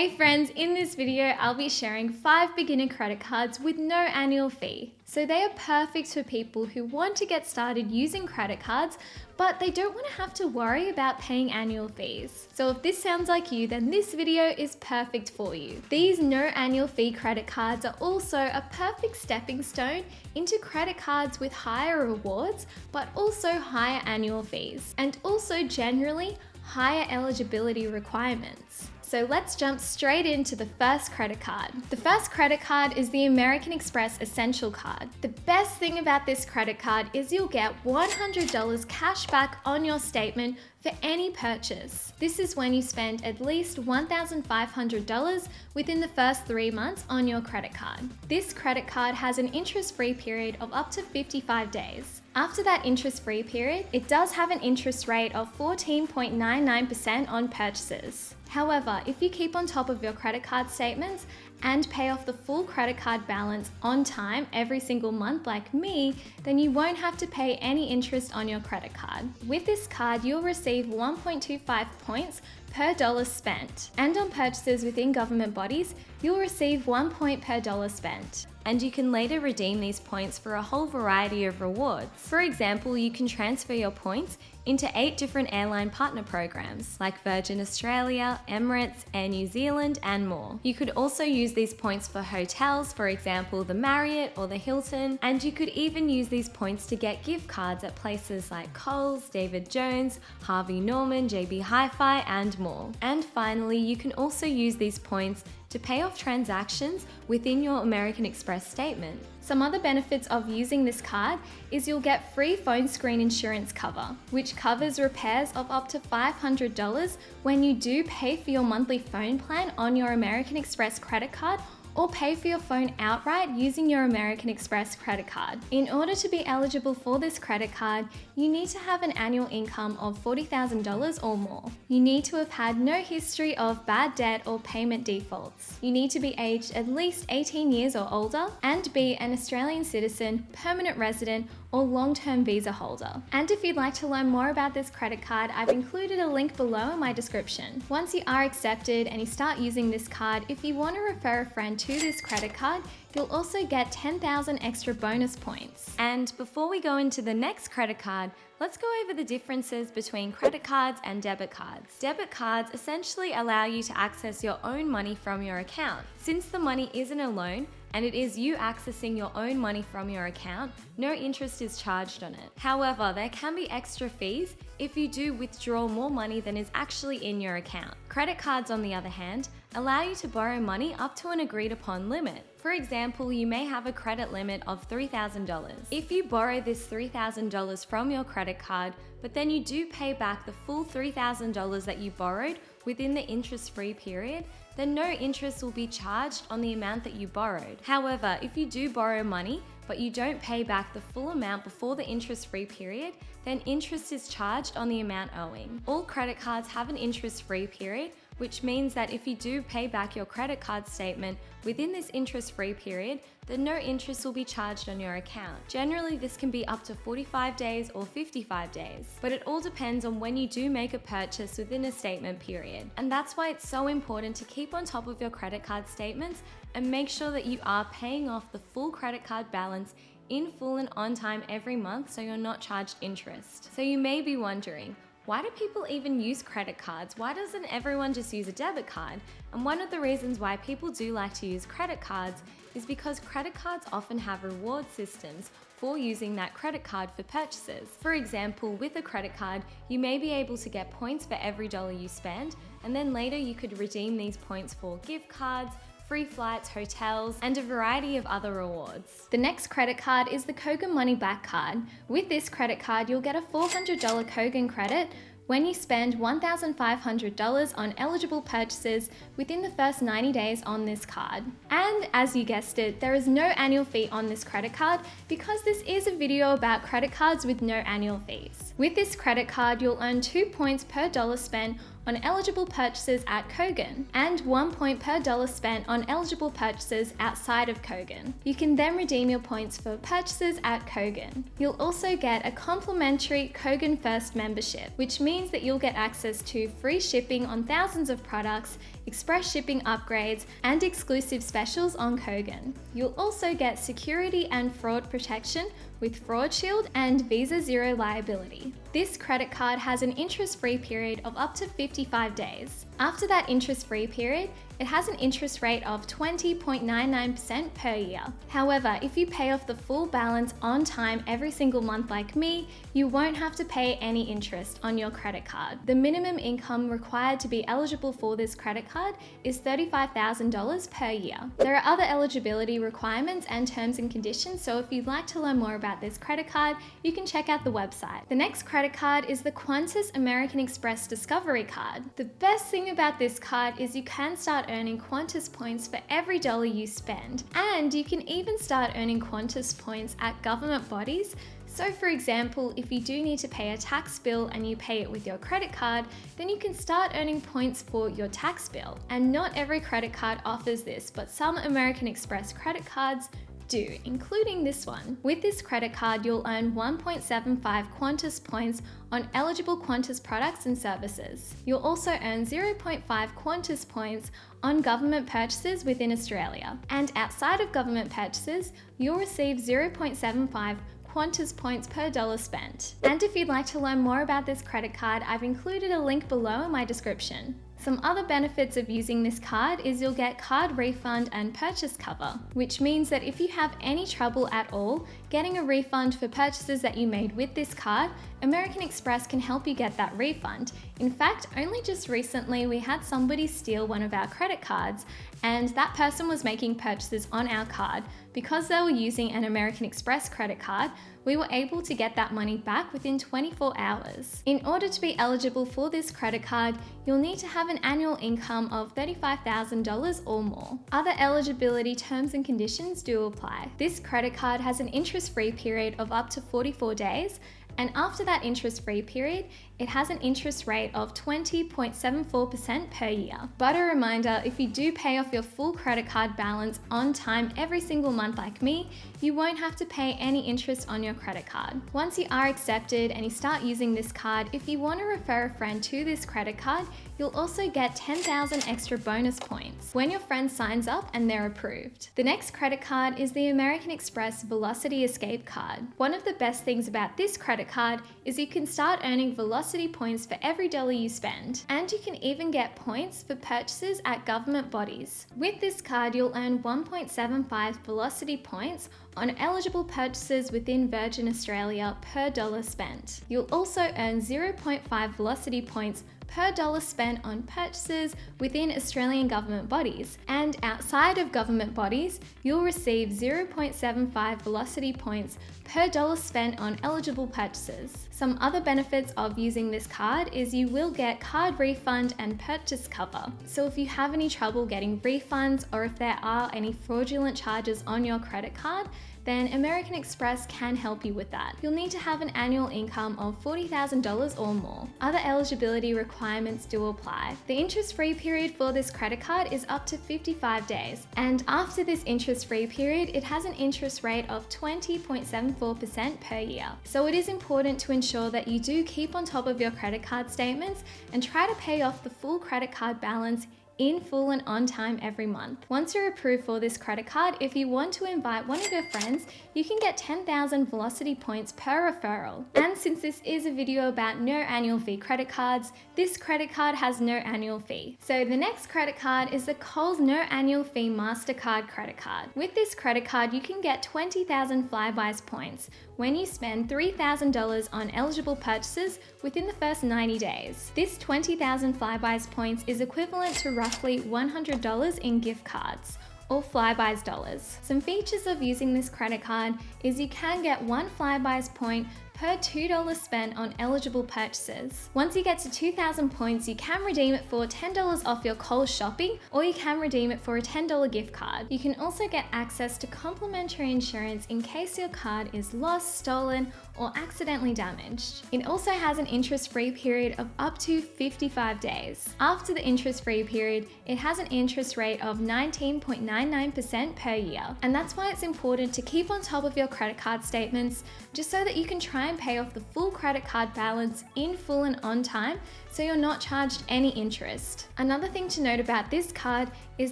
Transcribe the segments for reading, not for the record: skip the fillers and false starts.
Hey friends, in this video I'll be sharing 5 beginner credit cards with no annual fee. So they are perfect for people who want to get started using credit cards, but they don't want to have to worry about paying annual fees. So if this sounds like you, then this video is perfect for you. These no annual fee credit cards are also a perfect stepping stone into credit cards with higher rewards, but also higher annual fees, and also generally higher eligibility requirements. So let's jump straight into the first credit card. The first credit card is the American Express Essential Card. The best thing about this credit card is you'll get $100 cash back on your statement for any purchase. This is when you spend at least $1,500 within the first 3 months on your credit card. This credit card has an interest-free period of up to 55 days. After that interest-free period, it does have an interest rate of 14.99% on purchases. However, if you keep on top of your credit card statements and pay off the full credit card balance on time every single month like me, then you won't have to pay any interest on your credit card. With this card, you'll receive 1.25 points per dollar spent. And on purchases within government bodies, you'll receive 1 point per dollar spent. And you can later redeem these points for a whole variety of rewards. For example, you can transfer your points into 8 different airline partner programs like Virgin Australia, Emirates, Air New Zealand, and more. You could also use these points for hotels, for example, the Marriott or the Hilton, and you could even use these points to get gift cards at places like Coles, David Jones, Harvey Norman, JB Hi-Fi, and more. And finally, you can also use these points to pay off transactions within your American Express statement. Some other benefits of using this card is you'll get free phone screen insurance cover, which covers repairs of up to $500 when you do pay for your monthly phone plan on your American Express credit card or pay for your phone outright using your American Express credit card. In order to be eligible for this credit card, you need to have an annual income of $40,000 or more. You need to have had no history of bad debt or payment defaults. You need to be aged at least 18 years or older and be an Australian citizen, permanent resident, or long-term visa holder. And if you'd like to learn more about this credit card, I've included a link below in my description. Once you are accepted and you start using this card, if you want to refer a friend to this credit card, you'll also get 10,000 extra bonus points. And before we go into the next credit card, let's go over the differences between credit cards and debit cards. Debit cards essentially allow you to access your own money from your account. Since the money isn't a loan, and it is you accessing your own money from your account, no interest is charged on it. However, there can be extra fees if you do withdraw more money than is actually in your account. Credit cards, on the other hand, allow you to borrow money up to an agreed upon limit. For example, you may have a credit limit of $3,000. If you borrow this $3,000 from your credit card, but then you do pay back the full $3,000 that you borrowed within the interest-free period, then no interest will be charged on the amount that you borrowed. However, if you do borrow money, but you don't pay back the full amount before the interest-free period, then interest is charged on the amount owing. All credit cards have an interest-free period, which means that if you do pay back your credit card statement within this interest-free period, then no interest will be charged on your account. Generally, this can be up to 45 days or 55 days, but it all depends on when you do make a purchase within a statement period. And that's why it's so important to keep on top of your credit card statements and make sure that you are paying off the full credit card balance in full and on time every month so you're not charged interest. So you may be wondering, why do people even use credit cards? Why doesn't everyone just use a debit card? And one of the reasons why people do like to use credit cards is because credit cards often have reward systems for using that credit card for purchases. For example, with a credit card, you may be able to get points for every dollar you spend, and then later you could redeem these points for gift cards, free flights, hotels, and a variety of other rewards. The next credit card is the Kogan Money Back Card. With this credit card, you'll get a $400 Kogan credit when you spend $1,500 on eligible purchases within the first 90 days on this card. And as you guessed it, there is no annual fee on this credit card because this is a video about credit cards with no annual fees. With this credit card, you'll earn 2 points per dollar spent on eligible purchases at Kogan and 1 point per dollar spent on eligible purchases outside of Kogan. You can then redeem your points for purchases at Kogan. You'll also get a complimentary Kogan First membership, which means that you'll get access to free shipping on thousands of products, express shipping upgrades, and exclusive specials on Kogan. You'll also get security and fraud protection with Fraud Shield and Visa Zero liability. This credit card has an interest-free period of up to 55 days. After that interest-free period, it has an interest rate of 20.99% per year. However, if you pay off the full balance on time every single month like me, you won't have to pay any interest on your credit card. The minimum income required to be eligible for this credit card is $35,000 per year. There are other eligibility requirements and terms and conditions, so if you'd like to learn more about this credit card, you can check out the website. The next credit card is the Qantas American Express Discovery Card. The best thing about this card is you can start earning Qantas points for every dollar you spend, and you can even start earning Qantas points at government bodies. So for example, if you do need to pay a tax bill and you pay it with your credit card, then you can start earning points for your tax bill. And not every credit card offers this, but some American Express credit cards do, including this one. With this credit card, you'll earn 1.75 Qantas points on eligible Qantas products and services. You'll also earn 0.5 Qantas points on government purchases within Australia. And outside of government purchases, you'll receive 0.75 Qantas points per dollar spent. And if you'd like to learn more about this credit card, I've included a link below in my description. Some other benefits of using this card is you'll get card refund and purchase cover, which means that if you have any trouble at all getting a refund for purchases that you made with this card, American Express can help you get that refund. In fact, only just recently we had somebody steal one of our credit cards, and that person was making purchases on our card. Because they were using an American Express credit card, we were able to get that money back within 24 hours. In order to be eligible for this credit card, you'll need to have an annual income of $35,000 or more. Other eligibility terms and conditions do apply. This credit card has an interest-free period of up to 44 days, and after that interest-free period, it has an interest rate of 20.74% per year. But a reminder, if you do pay off your full credit card balance on time every single month like me, you won't have to pay any interest on your credit card. Once you are accepted and you start using this card, if you want to refer a friend to this credit card, you'll also get 10,000 extra bonus points when your friend signs up and they're approved. The next credit card is the American Express Velocity Escape Card. One of the best things about this credit card is you can start earning velocity points for every dollar you spend, and you can even get points for purchases at government bodies. With this card, you'll earn 1.75 velocity points on eligible purchases within Virgin Australia per dollar spent. You'll also earn 0.5 velocity points per dollar spent on purchases within Australian government bodies, and outside of government bodies, you'll receive 0.75 velocity points per dollar spent on eligible purchases. Some other benefits of using this card is you will get card refund and purchase cover. So if you have any trouble getting refunds, or if there are any fraudulent charges on your credit card, then American Express can help you with that. You'll need to have an annual income of $40,000 or more. Other eligibility requirements do apply. The interest-free period for this credit card is up to 55 days, and after this interest-free period, it has an interest rate of 20.74% per year. So it is important to ensure that you do keep on top of your credit card statements and try to pay off the full credit card balance in full and on time every month. Once you're approved for this credit card, if you want to invite one of your friends, you can get 10,000 velocity points per referral. And since this is a video about no annual fee credit cards, this credit card has no annual fee. So the next credit card is the Coles No Annual Fee MasterCard credit card. With this credit card, you can get 20,000 Flybuys points when you spend $3,000 on eligible purchases within the first 90 days. This 20,000 Flybuys points is equivalent to roughly $100 in gift cards, or Flybuys dollars. Some features of using this credit card is you can get one Flybuys point per $2 spent on eligible purchases. Once you get to 2,000 points, you can redeem it for $10 off your Kohl's shopping, or you can redeem it for a $10 gift card. You can also get access to complimentary insurance in case your card is lost, stolen, or accidentally damaged. It also has an interest-free period of up to 55 days. After the interest-free period, it has an interest rate of 19.99% per year. And that's why it's important to keep on top of your credit card statements, just so that you can try try and pay off the full credit card balance in full and on time, so you're not charged any interest. Another thing to note about this card is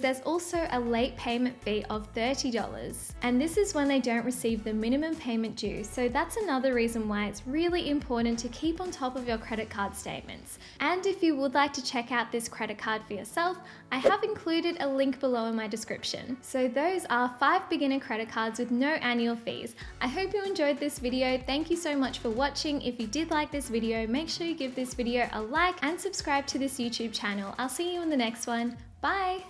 there's also a late payment fee of $30, and this is when they don't receive the minimum payment due, so that's another reason why it's really important to keep on top of your credit card statements. And if you would like to check out this credit card for yourself, I have included a link below in my description. So those are 5 beginner credit cards with no annual fees. I hope you enjoyed this video. Thank you so much for watching. If you did like this video, make sure you give this video a like and subscribe to this YouTube channel. I'll see you in the next one. Bye!